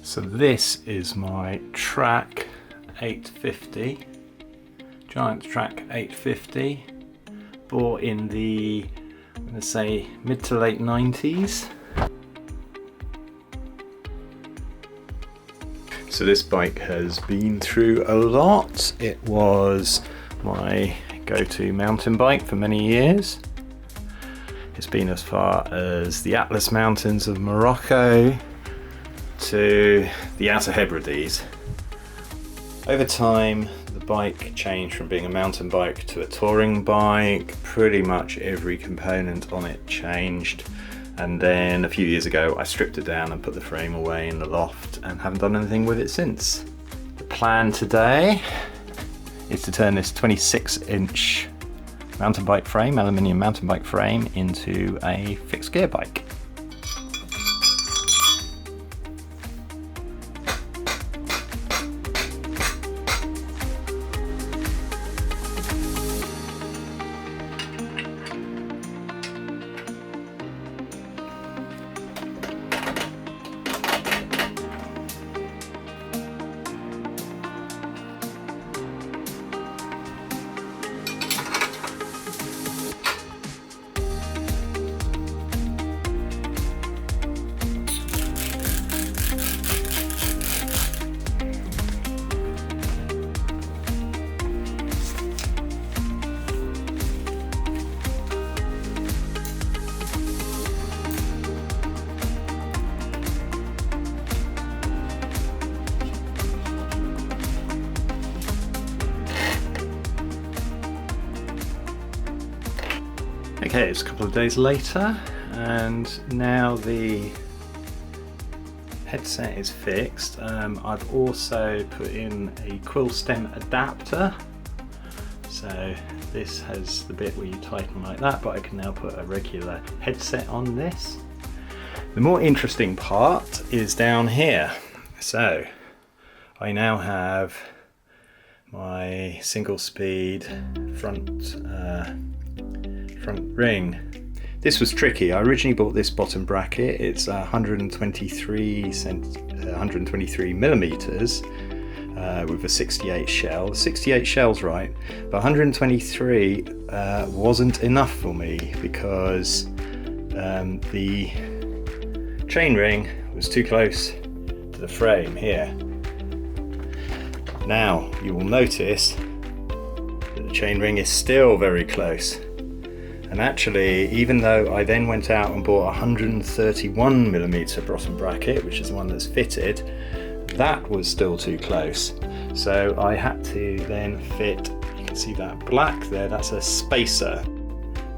So this is my Track 850, Giant Track 850, bought in the, I'm going to say, mid to late 90s. So this bike has been through a lot. It was my go-to mountain bike for many years. It's been as far as the Atlas Mountains of Morocco to the Outer Hebrides. Over time, the bike changed from being a mountain bike to a touring bike. Pretty much every component on it changed. And then a few years ago, I stripped it down and put the frame away in the loft and haven't done anything with it since. The plan today is to turn this 26-inch mountain bike frame, aluminium mountain bike frame, into a fixed gear bike. Okay, it's a couple of days later, and now the headset is fixed. I've also put in a quill stem adapter, so this has the bit where you tighten like that, but I can now put a regular headset on this. The more interesting part is down here. So I now have my Singlespeed front ring. This was tricky. I originally bought this bottom bracket. It's 123 millimeters with a 68 shell. 68 shell's right, but 123 wasn't enough for me because the chain ring was too close to the frame here. Now you will notice that the chain ring is still very close. And actually, even though I then went out and bought a 131 millimeter bottom bracket, which is the one that's fitted, that was still too close. So I had to then fit, you can see that black there, that's a spacer.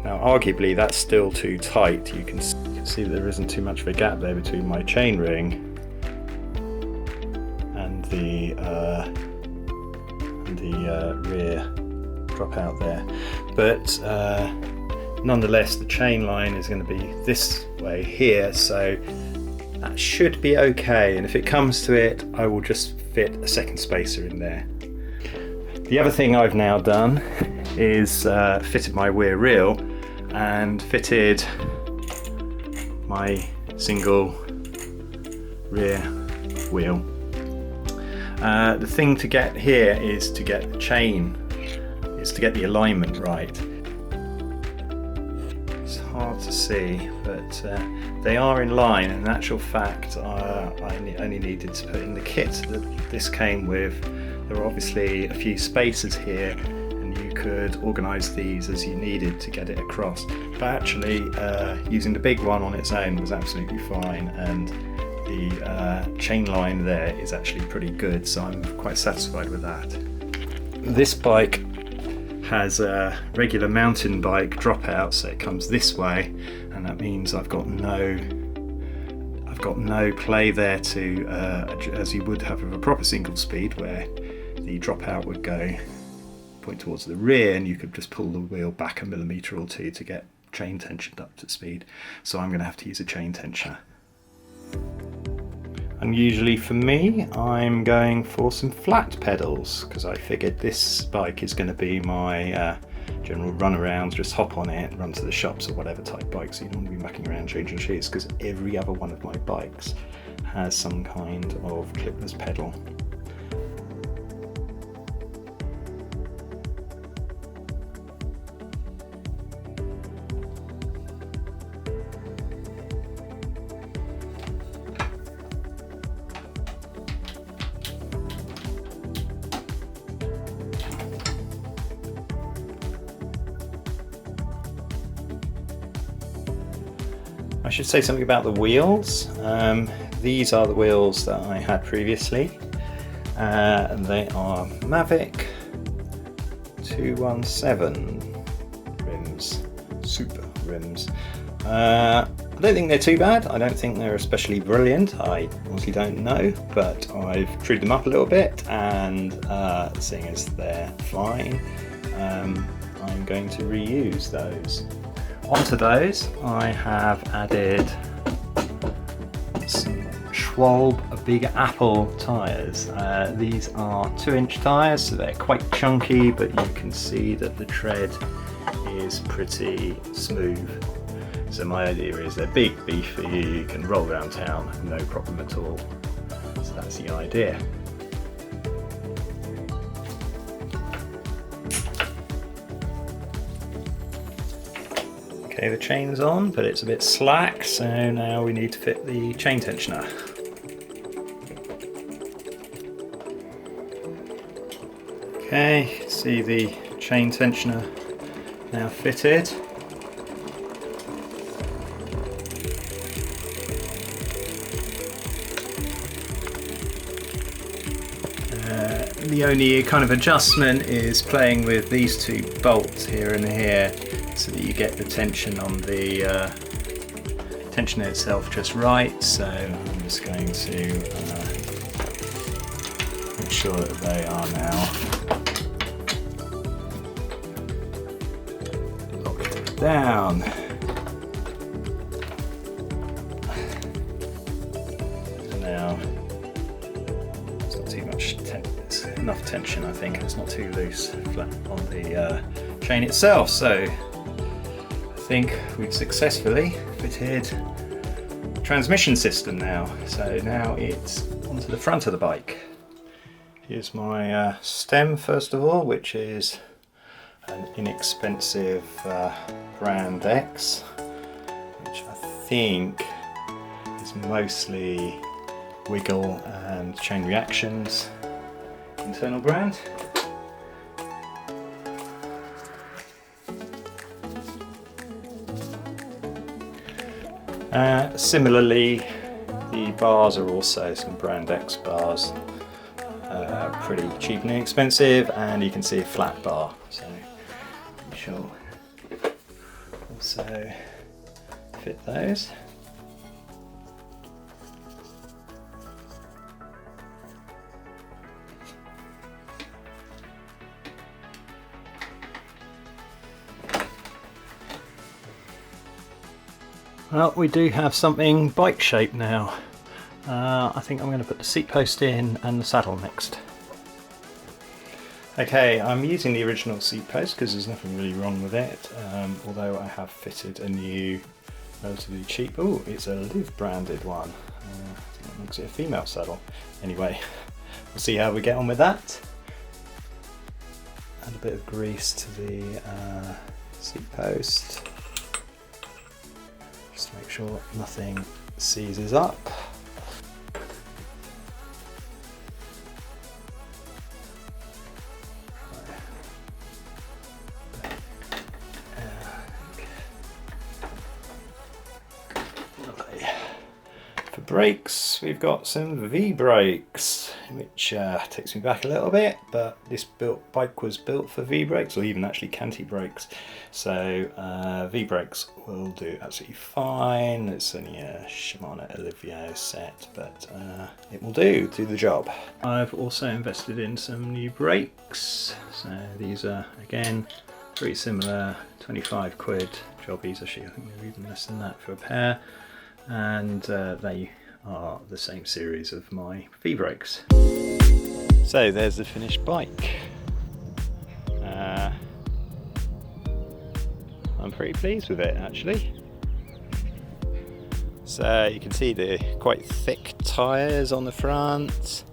Now arguably that's still too tight. You can see that there isn't too much of a gap there between my chain ring and the rear dropout there. But nonetheless, the chain line is going to be this way here, so that should be okay. And if it comes to it, I will just fit a second spacer in there. The other thing I've now done is fitted my rear wheel and fitted my single rear wheel. The thing to get here is to get the chain, is to get the alignment right. Hard to see, but they are in line. In actual fact, I only needed to put in the kit that this came with. There were obviously a few spacers here, and you could organise these as you needed to get it across. But actually, using the big one on its own was absolutely fine, and the chain line there is actually pretty good, so I'm quite satisfied with that. This bike has a regular mountain bike dropout, so it comes this way, and that means I've got no play there to as you would have with a proper single speed, where the dropout would point towards the rear and you could just pull the wheel back a millimeter or two to get chain tensioned up to speed. So I'm going to have to use a chain tensioner. Unusually for me, I'm going for some flat pedals because I figured this bike is going to be my general run around, just hop on it, run to the shops or whatever type bike, so you don't want to be mucking around changing sheets, because every other one of my bikes has some kind of clipless pedal. I should say something about the wheels. These are the wheels that I had previously. They are Mavic 217 rims, super rims. I don't think they're too bad. I don't think they're especially brilliant. I honestly don't know, but I've treated them up a little bit, and seeing as they're fine, I'm going to reuse those. Onto those, I have added some Schwalbe Big Apple tyres. These are 2-inch tyres, so they're quite chunky, but you can see that the tread is pretty smooth. So my idea is they're big, beefy, you can roll around town, no problem at all. So that's the idea. Okay, the chain's on, but it's a bit slack, so now we need to fit the chain tensioner. Okay, see the chain tensioner now fitted. The only kind of adjustment is playing with these two bolts here and here, so that you get the tension on the tensioner itself just right. So I'm just going to make sure that they are now locked down. And now it's not too much it's enough tension, I think. It's not too loose flat on the chain itself. So I think we've successfully fitted the transmission system now. So now it's onto the front of the bike. Here's my stem first of all, which is an inexpensive Brand X, which I think is mostly Wiggle and Chain Reactions internal brand. Similarly, the bars are also some Brand X bars, pretty cheap and inexpensive, and you can see a flat bar, so we shall also fit those. Well, we do have something bike shaped now. I think I'm going to put the seat post in and the saddle next. Okay, I'm using the original seat post because there's nothing really wrong with it, although I have fitted a new, relatively cheap, oh, it's a Liv branded one. I think it makes it a female saddle. Anyway, we'll see how we get on with that. Add a bit of grease to the seat post, just to make sure nothing seizes up. For brakes, we've got some V brakes, which takes me back a little bit, but this bike was built for V brakes, or even actually Canty brakes, so V brakes will do absolutely fine. It's only a Shimano Olivio set, but it will do the job. I've also invested in some new brakes, so these are again pretty similar, 25 quid jobbies. Actually I think they're even less than that for a pair, and they are the same series of my V brakes. So there's the finished bike. I'm pretty pleased with it actually. So you can see the quite thick tyres on the front.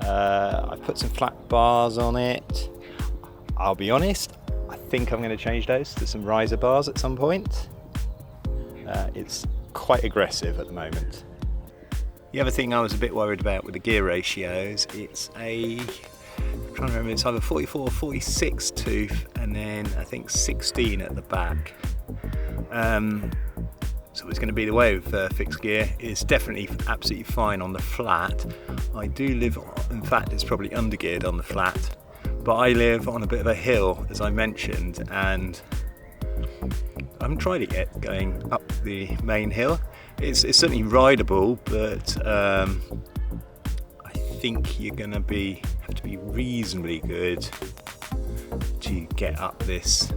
I've put some flat bars on it. I'll be honest, I think I'm going to change those to some riser bars at some point. It's quite aggressive at the moment. The other thing I was a bit worried about with the gear ratios, it's I'm trying to remember, it's either 44 or 46 tooth and then I think 16 at the back. So it's going to be the way with fixed gear. It's definitely absolutely fine on the flat. I do live, in fact it's probably undergeared on the flat, but I live on a bit of a hill as I mentioned, and I haven't tried it yet going up the main hill. It's certainly rideable, but I think you're going to have to be reasonably good to get up this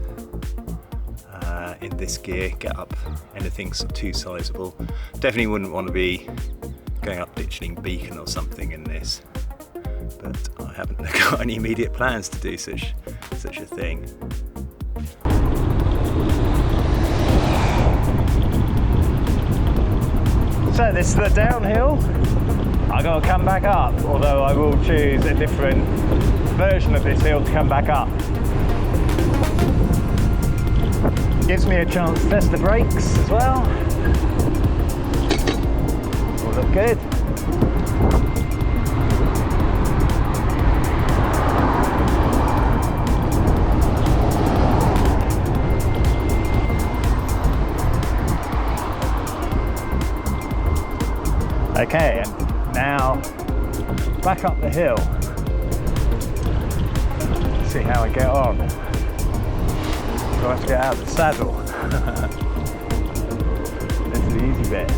in this gear, get up anything too sizable. Definitely wouldn't want to be going up Ditchling Beacon or something in this, but I haven't got any immediate plans to do such a thing. So this is the downhill. I gotta come back up, although I will choose a different version of this hill to come back up. Gives me a chance to test the brakes as well. All look good. Okay, and now back up the hill. Let's see how I get on. So I have to get out of the saddle. This is the easy bit.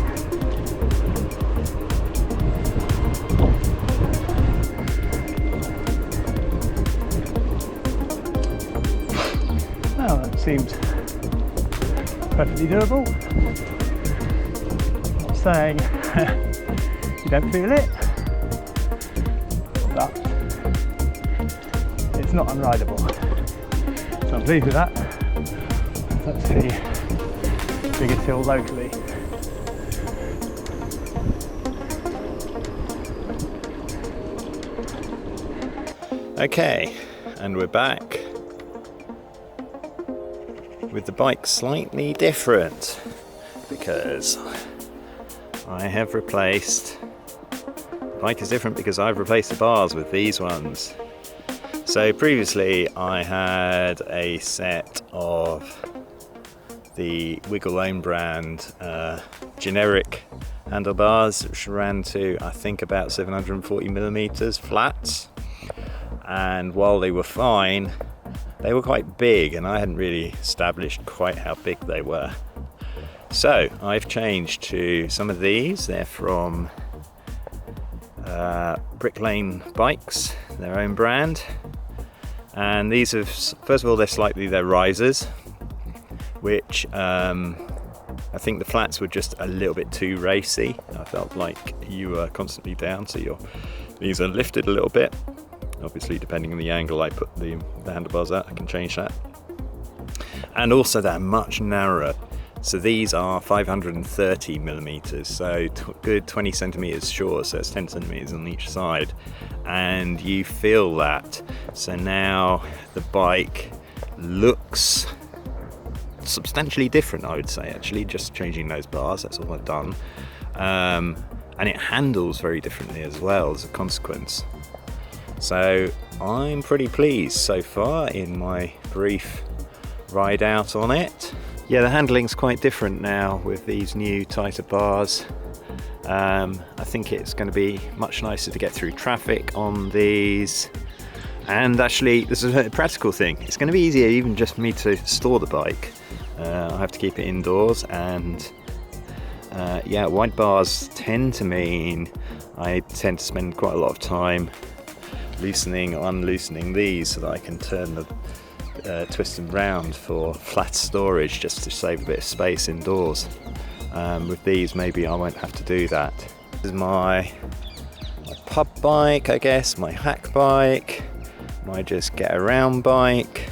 Well, that seems perfectly doable. Not saying you don't feel it, but it's not unrideable. So I'm pleased with that. That's the biggest hill locally. Okay, and we're back with the bike slightly different because I have replaced, the bike is different because I've replaced the bars with these ones. So previously I had a set of the Wiggle own brand generic handlebars, which ran to I think about 740mm flats, and while they were fine, they were quite big and I hadn't really established quite how big they were. So I've changed to some of these. They're from Brick Lane Bikes, their own brand, and these have, first of all, they're risers, which I think the flats were just a little bit too racy. I felt like you were constantly down, so these are lifted a little bit. Obviously, depending on the angle I put the handlebars at, I can change that. And also they're much narrower. So these are 530mm, so good 20 centimeters short, so it's 10 centimeters on each side. And you feel that. So now the bike looks substantially different, I would say, actually, just changing those bars, that's all I've done. And it handles very differently as well as a consequence. So I'm pretty pleased so far in my brief ride out on it. Yeah, the handling's quite different now with these new tighter bars. I think it's going to be much nicer to get through traffic on these. And actually, this is a practical thing. It's going to be easier even just for me to store the bike. I have to keep it indoors, and yeah, wide bars tend to mean I tend to spend quite a lot of time loosening or unloosening these so that I can turn the twist them round for flat storage, just to save a bit of space indoors. With these, maybe I won't have to do that. This is my pub bike, I guess, my hack bike, my just get around bike.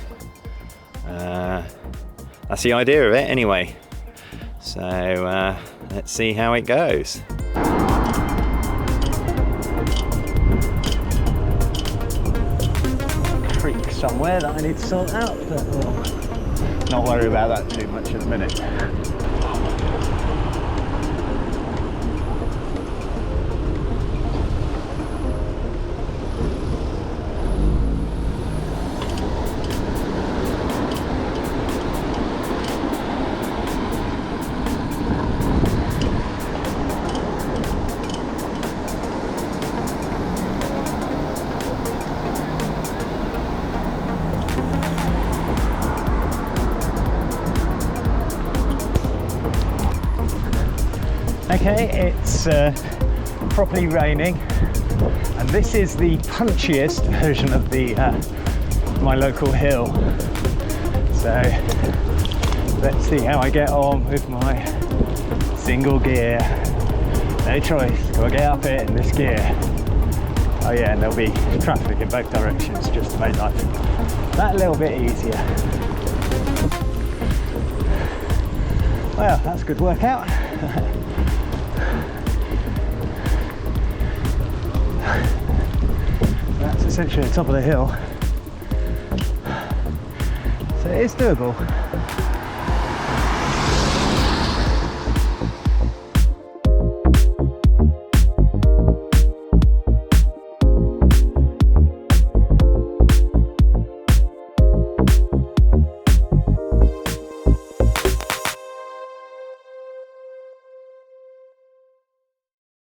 That's the idea of it anyway. So let's see how it goes. Creek somewhere that I need to sort out, but we'll not worry about that too much at the minute. Okay, it's properly raining, and this is the punchiest version of the my local hill. So let's see how I get on with my single gear. No choice, gotta get up it in this gear. Oh yeah, and there'll be traffic in both directions just to make life that little bit easier. Well, that's a good workout. That's essentially the top of the hill, so it is doable.